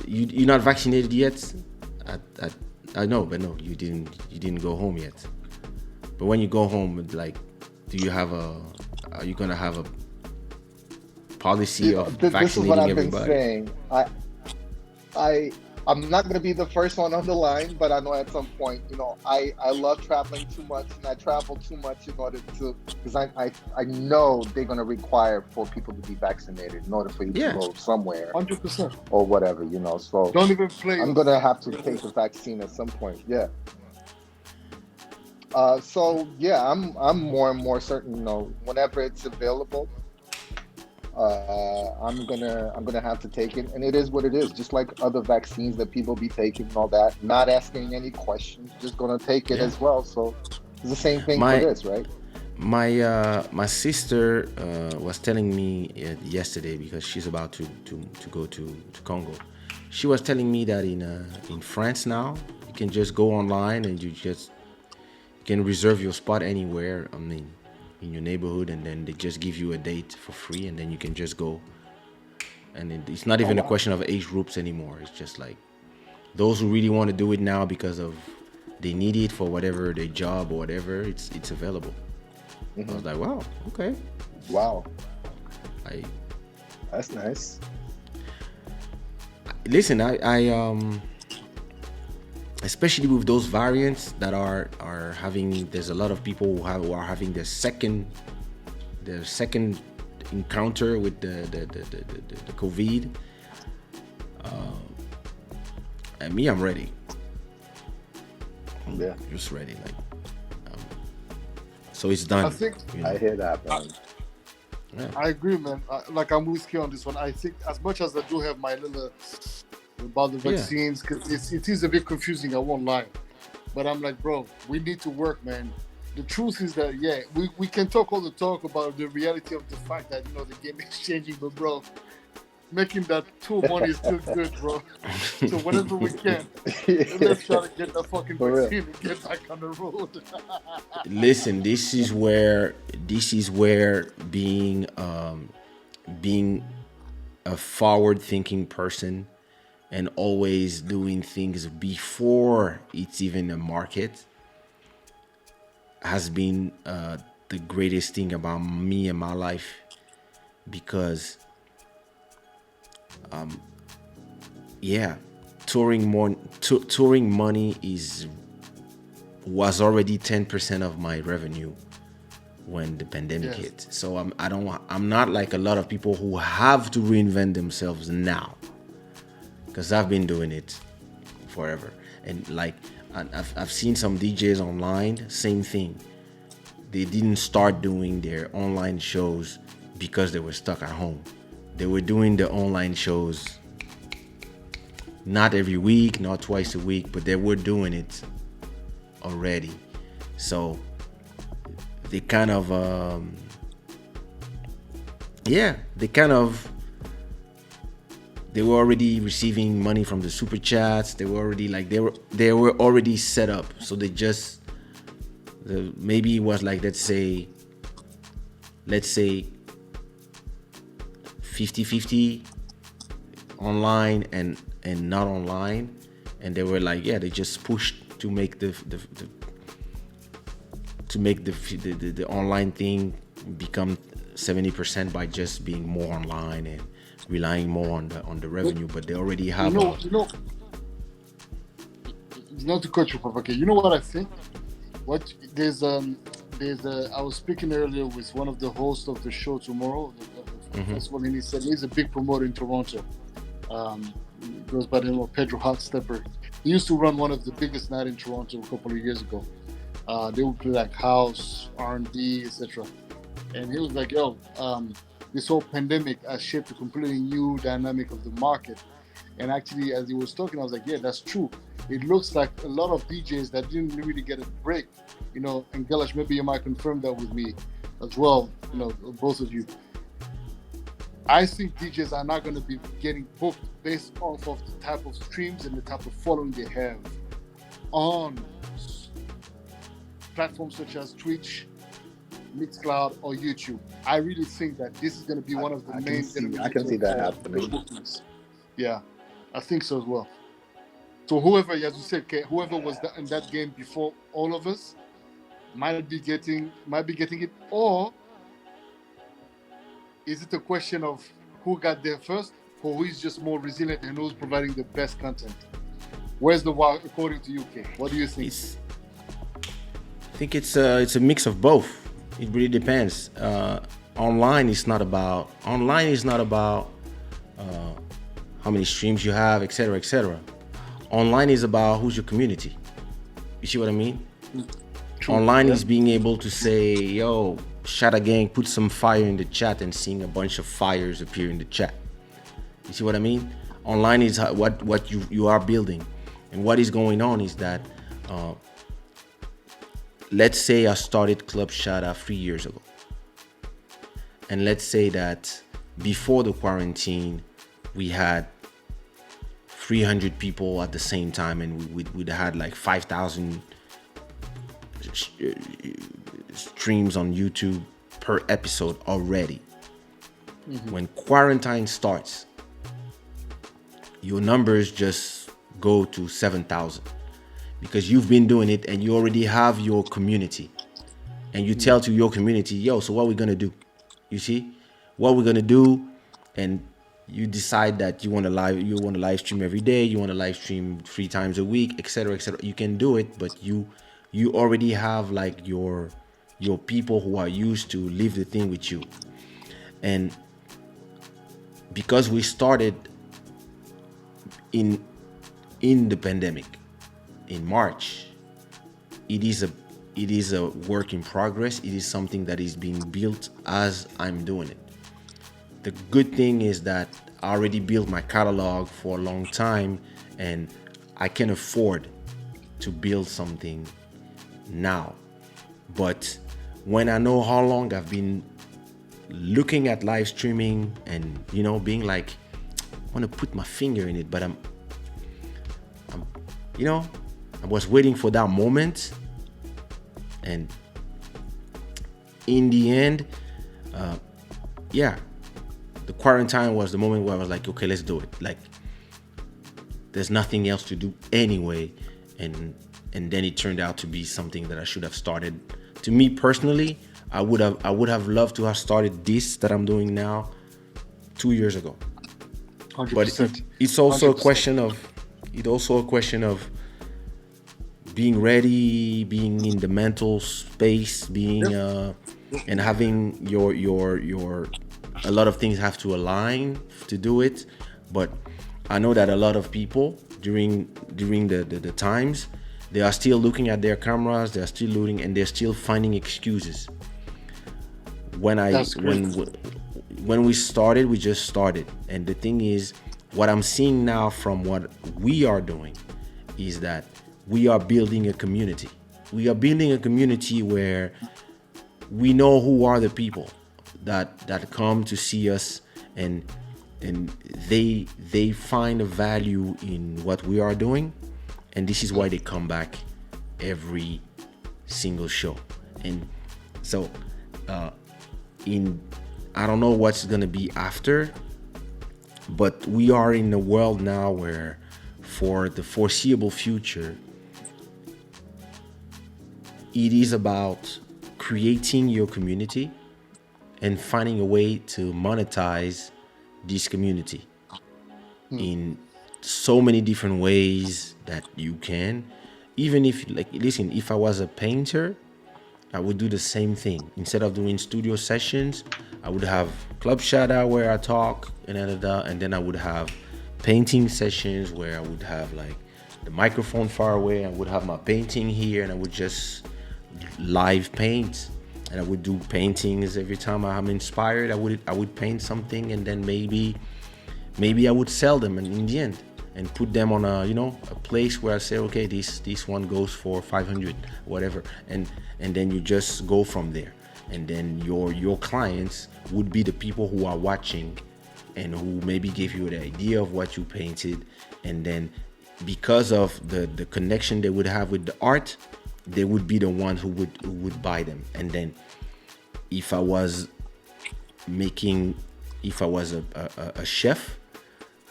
you're not vaccinated yet. I know, but no, you didn't go home yet. But when you go home, like, are you gonna have a policy of This is what vaccinating I've been everybody? saying. I I'm not gonna be the first one on the line, but I know at some point, I love traveling too much, and I travel too much in order to, because I know they're gonna require for people to be vaccinated in order for you to Yeah. go somewhere 100%. or whatever. So Don't even play I'm yourself. gonna have to take the vaccine at some point. Yeah. So yeah, I'm more and more certain, whenever it's available, I'm gonna have to take it, and it is what it is. Just like other vaccines that people be taking and all that, not asking any questions, just gonna take it Yeah. as well. So it's the same thing for My this, right? my sister was telling me yesterday, because she's about to go to Congo. She was telling me that in France now you can just go online and you can reserve your spot anywhere. I mean, in your neighborhood, and then they just give you a date for free, and then you can just go. And it's not Oh even a wow. question of age groups anymore. It's just like those who really want to do it now because of they need it for whatever their job or whatever. It's available. I Hmm. was like, wow, okay. Wow, I that's nice. listen. I especially with those variants that are having. There's a lot of people who are having their second encounter with the COVID. And me, I'm ready. I'm Yeah, just ready. Like, um, so it's I done. think You I know. hear that, I, man. Yeah. I agree, man. Like I'm with you on this one. I think as much as I do have my little about the Yeah. vaccines, because it is a bit confusing. I won't lie, but I'm like, bro, we need to work, man. The truth is that yeah, we can talk all the talk about the reality of the fact that the game is changing, but bro, making that tool money is still good, bro. So whenever we can, let's try to get that fucking For real. vaccine and get back on the road. Listen, this is where being a forward-thinking person and always doing things before it's even a market has been the greatest thing about me and my life, because yeah, touring money is was already 10% of my revenue when the pandemic Yes. hit. So I'm not like a lot of people who have to reinvent themselves now, because I've been doing it forever. And like, I've seen some DJs online, same thing. They didn't start doing their online shows because they were stuck at home. They were doing the online shows not every week, not twice a week, but they were doing it already. So they kind of, yeah, they were already receiving money from the super chats. They were already like they were already set up. So they just maybe it was like, let's say 50-50 online and not online, and they were like, yeah, they just pushed to make the online thing become 70% by just being more online and relying more on the But revenue. But they already you have know, a. you know, not to cut you off, okay. You know what I think? What there's I was speaking earlier with one of the hosts of the show tomorrow, the festival, and he said he's a big promoter in Toronto. He goes by the name of Pedro Hotstepper. He used to run one of the biggest night in Toronto a couple of years ago. They would play like house, R&B, etc. And he was like, "Yo, this whole pandemic has shaped a completely new dynamic of the market." And actually, as he was talking, I was like, "Yeah, that's true. It looks like a lot of DJs that didn't really get a break, And Gelash, maybe you might confirm that with me as well. Both of you. I think DJs are not going to be getting booked based off of the type of streams and the type of following they have on platforms such as Twitch, Mixcloud, or YouTube. I really think that this is going to be I, one of the I can main see I can denominators see that for the happening. bookings. Yeah. I think so as well. So whoever, as you said, whoever was in that game before all of us might be getting it, or is it a question of who got there first, or who is just more resilient and who's providing the best content? Where's the war according to UK? What do you think? I think it's a mix of both. It really depends. Online is not about how many streams you have, etc., etc. Online is about who's your community. You see what I mean? True. Online is being able to say, yo, Shada gang, put some fire in the chat, and seeing a bunch of fires appear in the chat. You see what I mean? Online is what you are building. And what is going on is that, let's say I started Club Shada 3 years ago. And let's say that before the quarantine, we had 300 people at the same time, and we'd had like 5,000 streams on YouTube per episode already. Mm-hmm. When quarantine starts, your numbers just go to 7,000 because you've been doing it and you already have your community, and you tell to your community, yo, so what we're gonna do? You see what we're gonna do, and you decide that you want to live stream every day, you want to live stream 3 times a week, etc., etc. You can do it, but you already have like your people who are used to live the thing with you. And because we started in the pandemic in March, it is a work in progress. It is something that is being built as I'm doing it. The good thing is that I already built my catalog for a long time, and I can afford to build something now. But when I know how long I've been looking at live streaming and, being like, I want to put my finger in it, but I was waiting for that moment. And in the end, the quarantine was the moment where I was like, okay, let's do it. Like, there's nothing else to do anyway. And then it turned out to be something that I should have started. To me personally, I would have loved to have started this that I'm doing now 2 years ago. 100%. But it's also 100%. a question of being ready, being in the mental space, and having your a lot of things have to align to do it. But I know that a lot of people during the times, they are still looking at their cameras, they're still looting, and they're still finding excuses. When we started, we just started. And the thing is, what I'm seeing now from what we are doing is that we are building a community. We are building a community where we know who are the people that come to see us, and they find a value in what we are doing, and this is why they come back every single show. And so I don't know what's gonna be after, but we are in a world now where for the foreseeable future, it is about creating your community and finding a way to monetize this community in so many different ways that you can. Even if I was a painter, I would do the same thing. Instead of doing studio sessions, I would have Club Shada where I talk and then I would have painting sessions where I would have like the microphone far away. I would have my painting here, and I would just live paint. And I would do paintings every time I'm inspired. I would paint something, and then maybe I would sell them, and in the end, and put them on a place where I say, okay, this one goes for 500, whatever, and then you just go from there. And then your clients would be the people who are watching and who maybe give you the idea of what you painted, and then because of the connection they would have with the art, they would be the ones who would buy them. And then if I was a chef,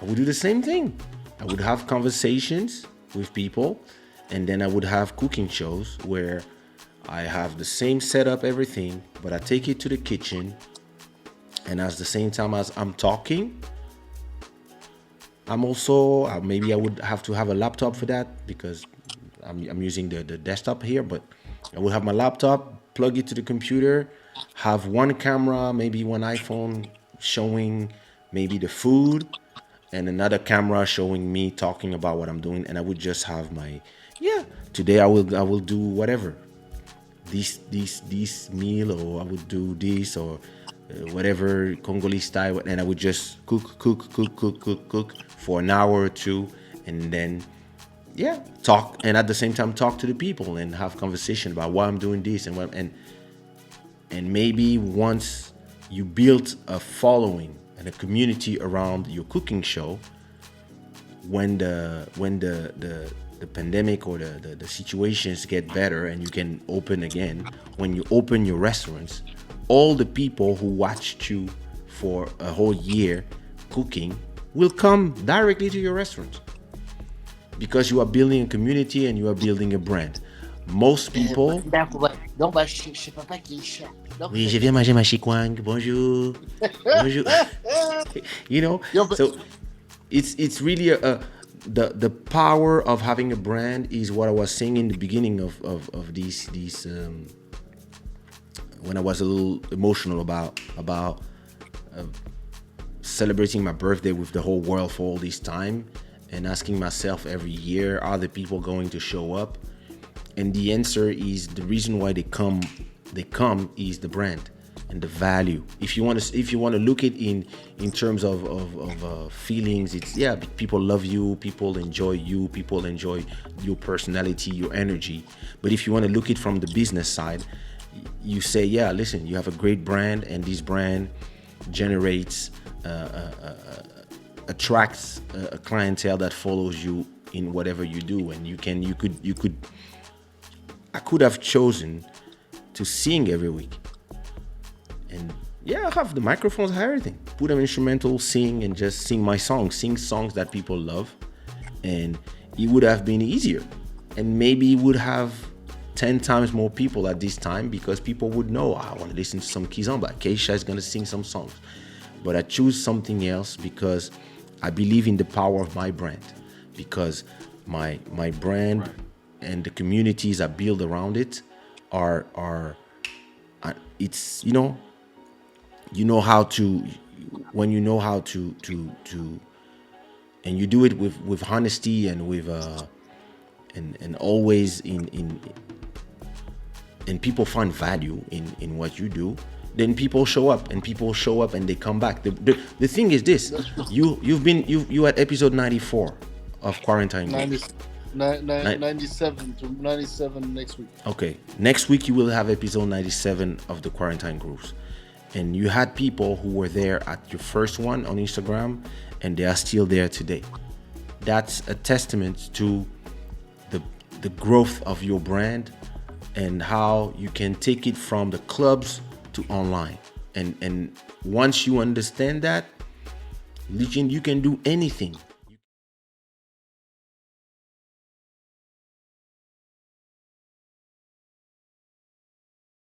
I would do the same thing. I would have conversations with people, and then I would have cooking shows where I have the same setup, everything, but I take it to the kitchen, and at the same time as I'm talking, I'm also maybe I would have to have a laptop for that because I'm using the desktop here, but I would have my laptop, plug it to the computer, have one camera, maybe one iPhone showing maybe the food, and another camera showing me talking about what I'm doing, and I would just have my today I will do whatever this meal, or I would do this, or whatever Congolese style, and I would just cook for an hour or two, and then talk, and at the same time talk to the people and have conversation about why I'm doing this and what, and maybe once you build a following and a community around your cooking show, when the pandemic or the situations get better and you can open again, when you open your restaurants, all the people who watched you for a whole year cooking will come directly to your restaurant because you are building a community and you are building a brand. Most people. Donc, chez Papa Kaysha. Oui, je viens manger ma chikwang. Bonjour. Bonjour. Yo, but- So it's really the power of having a brand is what I was saying in the beginning of these when I was a little emotional about celebrating my birthday with the whole world for all this time, and asking myself every year, are the people going to show up? And the answer is, the reason why they come is the brand and the value. If you want to look it in terms of feelings, it's people love you, people enjoy your personality, your energy. But if you want to look it from the business side, you say, listen, you have a great brand, and this brand generates attracts a clientele that follows you in whatever you do. And I could have chosen to sing every week, and I have the microphones, I have everything, put an instrumental, sing, and just sing my songs, sing songs that people love, and it would have been easier, and maybe it would have 10 times more people at this time, because people would know, I want to listen to some Kizomba, Kaysha is going to sing some songs. But I choose something else because I believe in the power of my brand, because my brand and the communities I build around it are it's how to, when you know how to and you do it with honesty and with and always in people find value in what you do, then people show up and they come back. The thing is this, you at episode 94 of Quarantine Groups. 97 to 97 next week. Okay, next week you will have episode 97 of the Quarantine Groups, and you had people who were there at your first one on Instagram, and they are still there today. That's a testament to the growth of your brand and how you can take it from the clubs to online. And once you understand that, Legion, you can do anything.